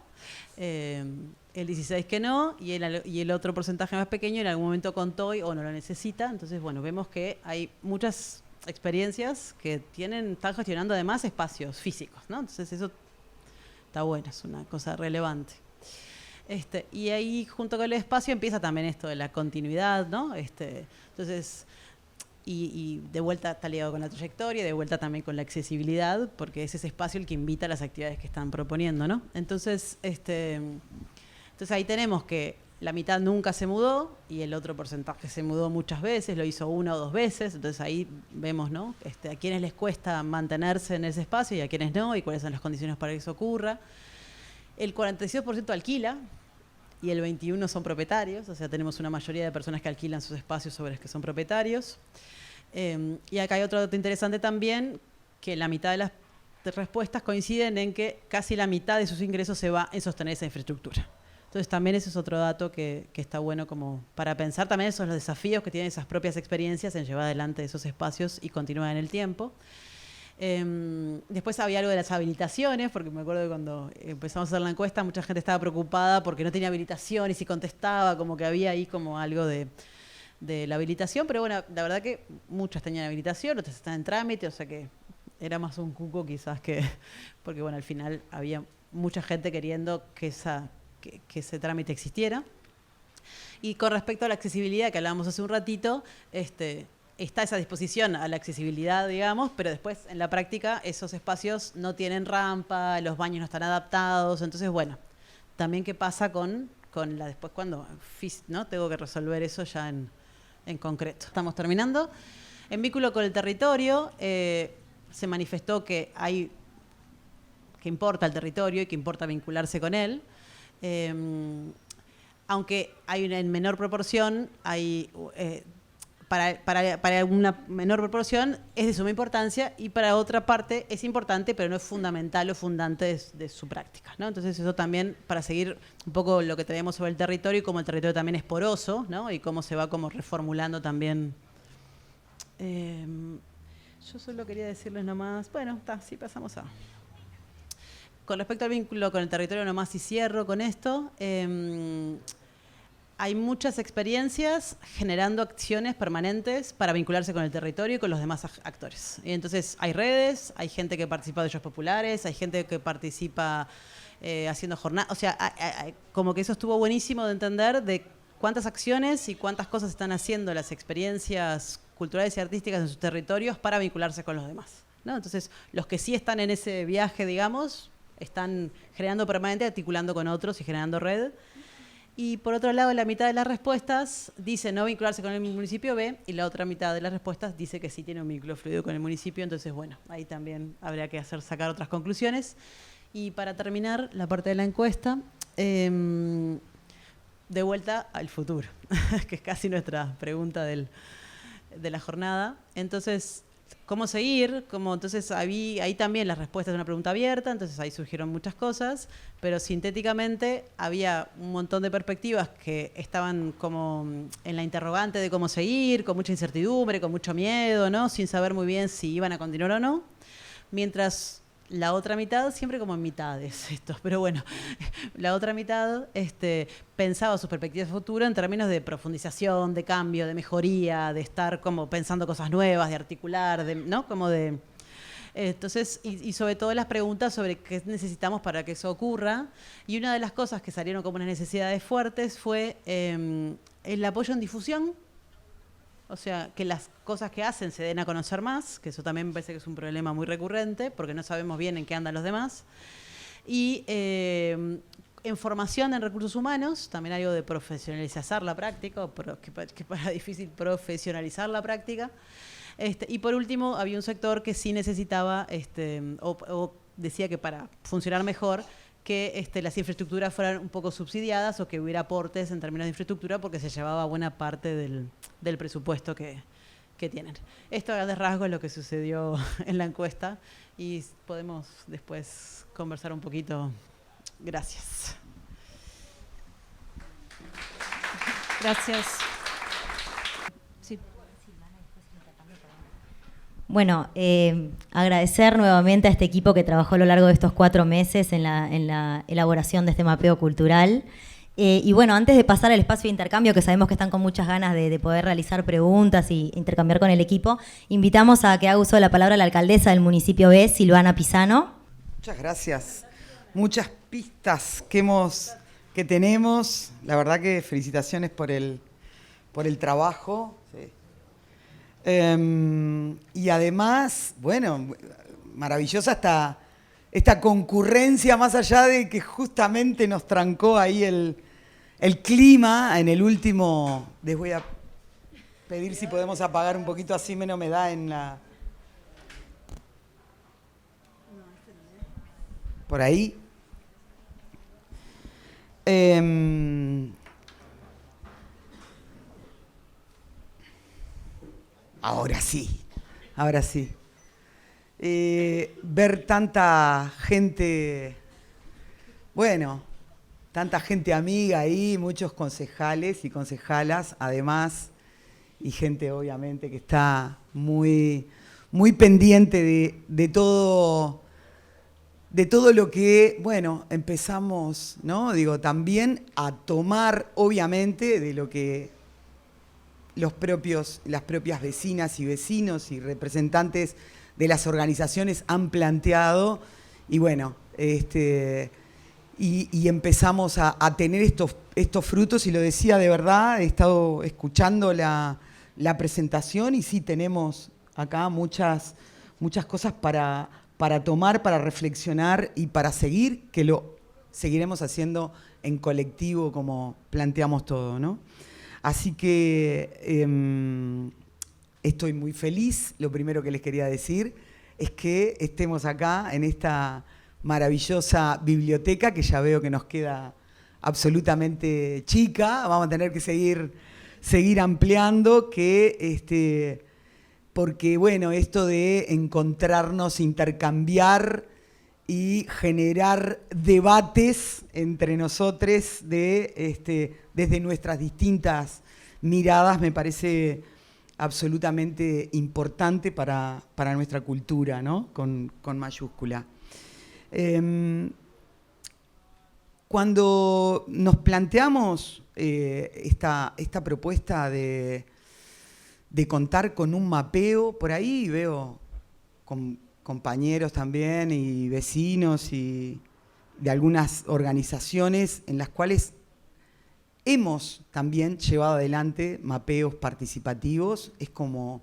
El 16% que no, y el otro porcentaje más pequeño en algún momento contó o no lo necesita. Entonces, bueno, vemos que hay muchas experiencias que están gestionando además espacios físicos, ¿no? Entonces eso está bueno, es una cosa relevante. Y ahí junto con el espacio empieza también esto de la continuidad, ¿no? Entonces... Y de vuelta está ligado con la trayectoria, de vuelta también con la accesibilidad, porque es ese espacio el que invita a las actividades que están proponiendo, ¿no? Entonces ahí tenemos que la mitad nunca se mudó y el otro porcentaje se mudó muchas veces, lo hizo 1 o 2 veces, entonces ahí vemos, ¿no? A quienes les cuesta mantenerse en ese espacio y a quienes no, y cuáles son las condiciones para que eso ocurra. El 46% alquila, y el 21% son propietarios, o sea, tenemos una mayoría de personas que alquilan sus espacios sobre los que son propietarios. Y acá hay otro dato interesante también, que la mitad de las respuestas coinciden en que casi la mitad de sus ingresos se va en sostener esa infraestructura. Entonces también ese es otro dato que está bueno como para pensar también esos los desafíos que tienen esas propias experiencias en llevar adelante esos espacios y continuar en el tiempo. Después había algo de las habilitaciones, porque me acuerdo que cuando empezamos a hacer la encuesta mucha gente estaba preocupada porque no tenía habilitación y si contestaba como que había ahí como algo de la habilitación, pero bueno, la verdad que muchas tenían habilitación, otras están en trámite, o sea que era más un cuco quizás que, porque bueno, al final había mucha gente queriendo que ese trámite existiera. Y con respecto a la accesibilidad que hablábamos hace un ratito, está esa disposición a la accesibilidad, digamos, pero después en la práctica esos espacios no tienen rampa, los baños no están adaptados, entonces bueno, también qué pasa con después cuando ¿no? Tengo que resolver eso ya en concreto. Estamos terminando. En vínculo con el territorio, se manifestó que importa el territorio y que importa vincularse con él. Aunque hay en menor proporción, para una menor proporción es de suma importancia y para otra parte es importante, pero no es fundamental o fundante de su práctica, ¿no? Entonces eso también para seguir un poco lo que tenemos sobre el territorio y cómo el territorio también es poroso, ¿no? Y cómo se va como reformulando también. Yo solo quería decirles nomás, bueno, sí pasamos a... Con respecto al vínculo con el territorio nomás y cierro con esto, hay muchas experiencias generando acciones permanentes para vincularse con el territorio y con los demás actores. Y entonces hay redes, hay gente que participa de ellos populares, hay gente que participa haciendo jornadas. O sea, como que eso estuvo buenísimo de entender de cuántas acciones y cuántas cosas están haciendo las experiencias culturales y artísticas en sus territorios para vincularse con los demás, ¿no? Entonces, los que sí están en ese viaje, digamos, están generando permanente, articulando con otros y generando red. Y por otro lado, la mitad de las respuestas dice no vincularse con el municipio B y la otra mitad de las respuestas dice que sí tiene un vínculo fluido con el municipio. Entonces, bueno, ahí también habría que sacar otras conclusiones. Y para terminar la parte de la encuesta, de vuelta al futuro, que es casi nuestra pregunta de la jornada. Entonces, ¿cómo seguir? Entonces ahí también las respuestas de una pregunta abierta, entonces ahí surgieron muchas cosas, pero sintéticamente había un montón de perspectivas que estaban como en la interrogante de cómo seguir, con mucha incertidumbre, con mucho miedo, ¿no? Sin saber muy bien si iban a continuar o no, mientras la otra mitad, siempre como en mitades estos, pero bueno, la otra mitad pensaba sus perspectivas de futuro en términos de profundización, de cambio, de mejoría, de estar como pensando cosas nuevas, de articular, ¿no? Como de... Entonces, y sobre todo las preguntas sobre qué necesitamos para que eso ocurra. Y una de las cosas que salieron como unas necesidades fuertes fue el apoyo en difusión. O sea, que las cosas que hacen se den a conocer más, que eso también me parece que es un problema muy recurrente, porque no sabemos bien en qué andan los demás. Y en formación en recursos humanos, también algo de profesionalizar la práctica, que para difícil profesionalizar la práctica. Y por último, había un sector que sí necesitaba, o decía que para funcionar mejor, que las infraestructuras fueran un poco subsidiadas o que hubiera aportes en términos de infraestructura porque se llevaba buena parte del presupuesto que tienen. Esto a grandes rasgos es lo que sucedió en la encuesta y podemos después conversar un poquito. Gracias. Gracias. Sí. Bueno, agradecer nuevamente a este equipo que trabajó a lo largo de estos 4 meses en la elaboración de este mapeo cultural. Y bueno, antes de pasar al espacio de intercambio, que sabemos que están con muchas ganas de poder realizar preguntas y intercambiar con el equipo, invitamos a que haga uso de la palabra la alcaldesa del municipio B, Silvana Pisano. Muchas gracias. Muchas pistas que tenemos. La verdad que felicitaciones por el trabajo. Sí. Y además, bueno, maravillosa esta concurrencia, más allá de que justamente nos trancó ahí el clima en el último. Les voy a pedir si podemos apagar un poquito, así menos me da en la... Por ahí. Ahora sí. Ver tanta gente, bueno, tanta gente amiga ahí, muchos concejales y concejalas, además, y gente obviamente que está muy, muy pendiente de todo lo que, bueno, empezamos, ¿no? Digo, también a tomar, obviamente, de lo que las propias vecinas y vecinos y representantes de las organizaciones han planteado, y bueno, y empezamos a tener estos frutos, y lo decía de verdad, he estado escuchando la presentación, y sí tenemos acá muchas cosas para tomar, para reflexionar y para seguir, que lo seguiremos haciendo en colectivo como planteamos todo, ¿no? Así que estoy muy feliz. Lo primero que les quería decir es que estemos acá en esta maravillosa biblioteca, que ya veo que nos queda absolutamente chica. Vamos a tener que seguir ampliando, porque bueno, esto de encontrarnos, intercambiar y generar debates entre nosotros desde nuestras distintas miradas me parece absolutamente importante para nuestra cultura, ¿no? Con mayúscula. Cuando nos planteamos esta propuesta de contar con un mapeo, por ahí veo compañeros también y vecinos y de algunas organizaciones en las cuales hemos también llevado adelante mapeos participativos. Es como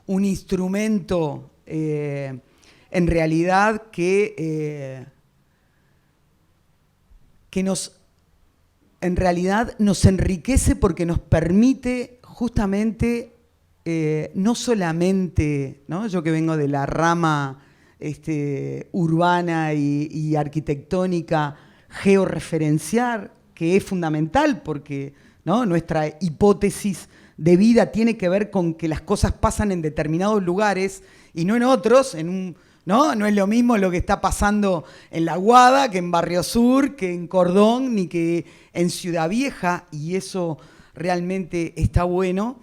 un instrumento en realidad que nos enriquece, porque nos permite justamente no solamente, ¿no? Yo que vengo de la rama urbana y arquitectónica, georreferenciar, que es fundamental porque, ¿no?, nuestra hipótesis de vida tiene que ver con que las cosas pasan en determinados lugares y no en otros, ¿no? No es lo mismo lo que está pasando en La Aguada que en Barrio Sur, que en Cordón, ni que en Ciudad Vieja, y eso realmente está bueno.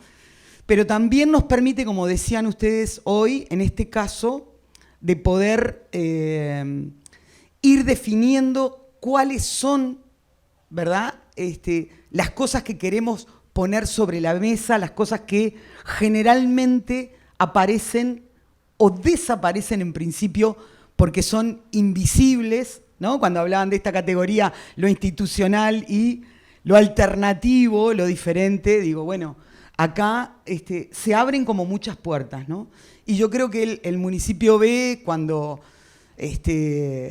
Pero también nos permite, como decían ustedes hoy, en este caso, de poder ir definiendo cuáles son, ¿verdad?, las cosas que queremos poner sobre la mesa, las cosas que generalmente aparecen o desaparecen en principio porque son invisibles, ¿no? Cuando hablaban de esta categoría, lo institucional y lo alternativo, lo diferente, digo, bueno, acá se abren como muchas puertas, ¿no? Y yo creo que el municipio B, cuando,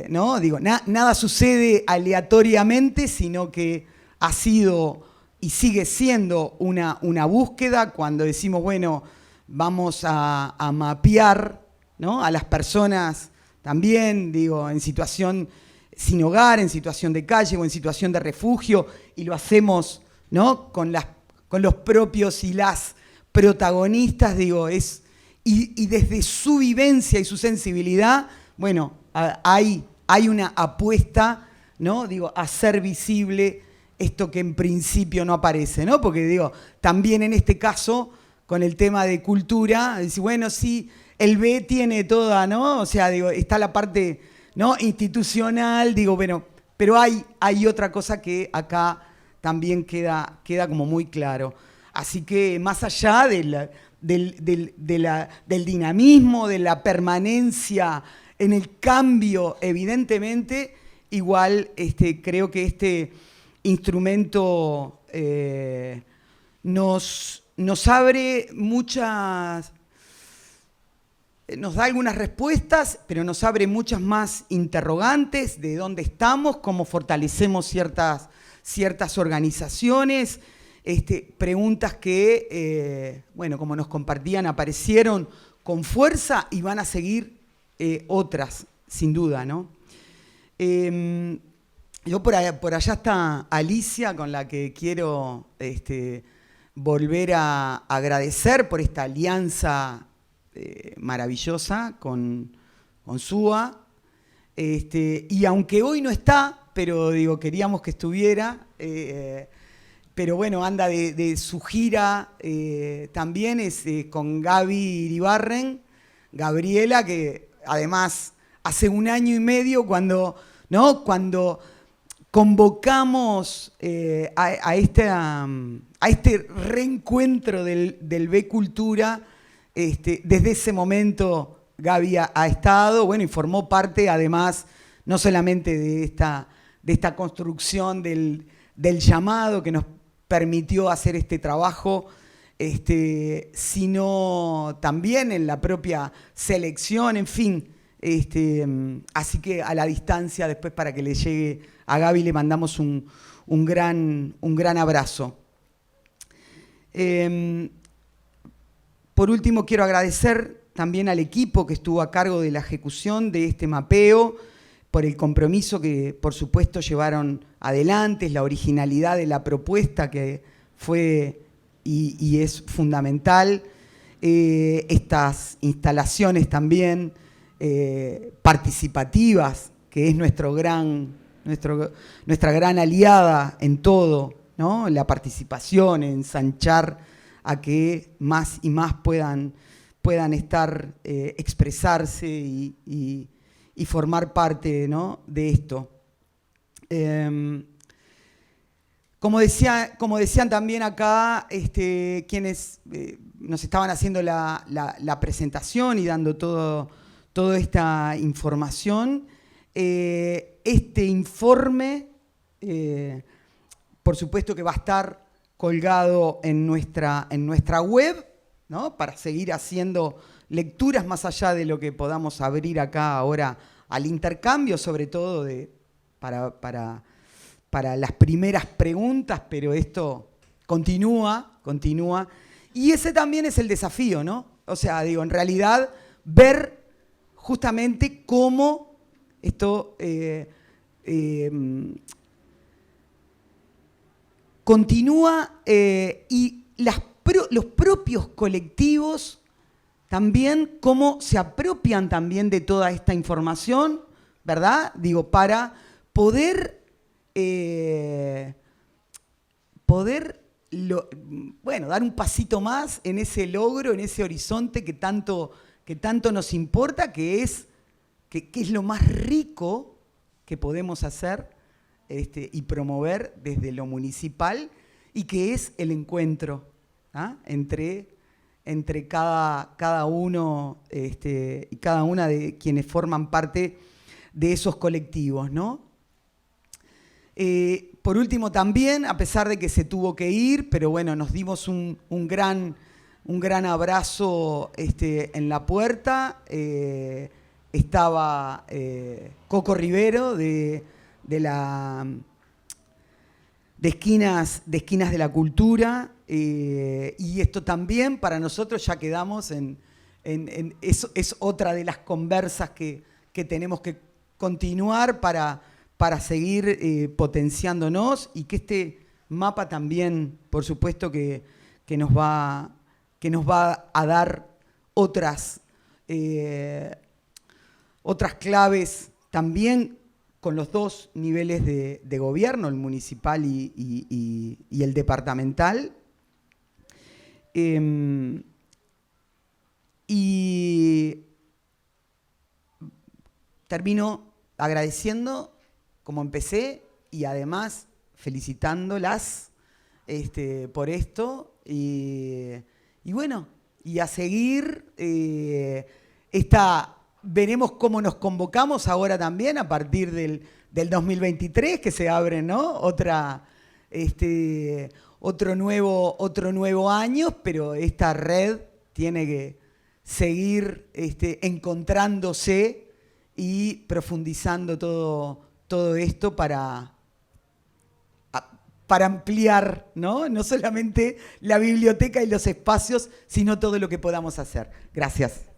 ¿no? Digo, nada sucede aleatoriamente, sino que ha sido y sigue siendo una búsqueda. Cuando decimos, bueno, vamos a mapear, ¿no?, a las personas también, digo, en situación sin hogar, en situación de calle o en situación de refugio, y lo hacemos, ¿no?, con los propios y las protagonistas, digo, y desde su vivencia y su sensibilidad, bueno, hay una apuesta, ¿no?, digo, a hacer visible esto que en principio no aparece, ¿no? Porque digo, también en este caso, con el tema de cultura, decir, bueno, sí, el B tiene toda, ¿no? O sea, digo, está la parte, ¿no?, institucional, digo, bueno, pero hay otra cosa que acá también queda como muy claro. Así que más allá del dinamismo, de la permanencia en el cambio, evidentemente, igual creo que este instrumento nos abre muchas, nos da algunas respuestas, pero nos abre muchas más interrogantes de dónde estamos, cómo fortalecemos ciertas organizaciones, preguntas que, bueno, como nos compartían, aparecieron con fuerza y van a seguir otras, sin duda, ¿no? Yo por allá está Alicia, con la que quiero volver a agradecer por esta alianza maravillosa con SUA. Y aunque hoy no está, pero digo, queríamos que estuviera, pero bueno, anda de su gira también, es con Gaby Iribarren, Gabriela, que además hace 1 año y medio cuando convocamos a este reencuentro del B Cultura, desde ese momento Gaby ha estado, bueno, y formó parte además no solamente de esta construcción del llamado que nos permitió hacer este trabajo, sino también en la propia selección, en fin. Así que a la distancia, después para que le llegue a Gaby, le mandamos un gran abrazo. Por último, quiero agradecer también al equipo que estuvo a cargo de la ejecución de este mapeo, por el compromiso que, por supuesto, llevaron adelante, la originalidad de la propuesta que fue y es fundamental, estas instalaciones también participativas, que es nuestra gran aliada en todo, ¿no? La participación, ensanchar a que más y más puedan expresarse y formar parte, ¿no?, de esto. Como decían también acá quienes nos estaban haciendo la presentación y dando toda esta información, este informe, por supuesto que va a estar colgado en nuestra web, ¿no?, para seguir haciendo lecturas más allá de lo que podamos abrir acá ahora al intercambio, sobre todo para las primeras preguntas, pero esto continúa, y ese también es el desafío, ¿no? O sea, digo, en realidad, ver justamente cómo esto continúa y los propios colectivos también cómo se apropian también de toda esta información, ¿verdad? Digo, para poder dar un pasito más en ese logro, en ese horizonte que tanto nos importa, que es lo más rico que podemos hacer y promover desde lo municipal, y que es el encuentro, ¿ah?, entre cada uno y cada una de quienes forman parte de esos colectivos, ¿no? Por último también, a pesar de que se tuvo que ir, pero bueno, nos dimos un gran abrazo en la puerta. Estaba Coco Rivero de Esquinas de la Cultura, y esto también para nosotros ya quedamos es otra de las conversas que tenemos que continuar para para seguir potenciándonos y que este mapa también, por supuesto, que nos va a dar otras claves también con los dos niveles de gobierno, el municipal y el departamental. Y termino agradeciendo como empecé y además felicitándolas por esto y bueno, y a seguir veremos cómo nos convocamos ahora también a partir del 2023, que se abre, ¿no? Otro nuevo año, pero esta red tiene que seguir encontrándose y profundizando todo esto para ampliar, ¿no? No solamente la biblioteca y los espacios, sino todo lo que podamos hacer. Gracias.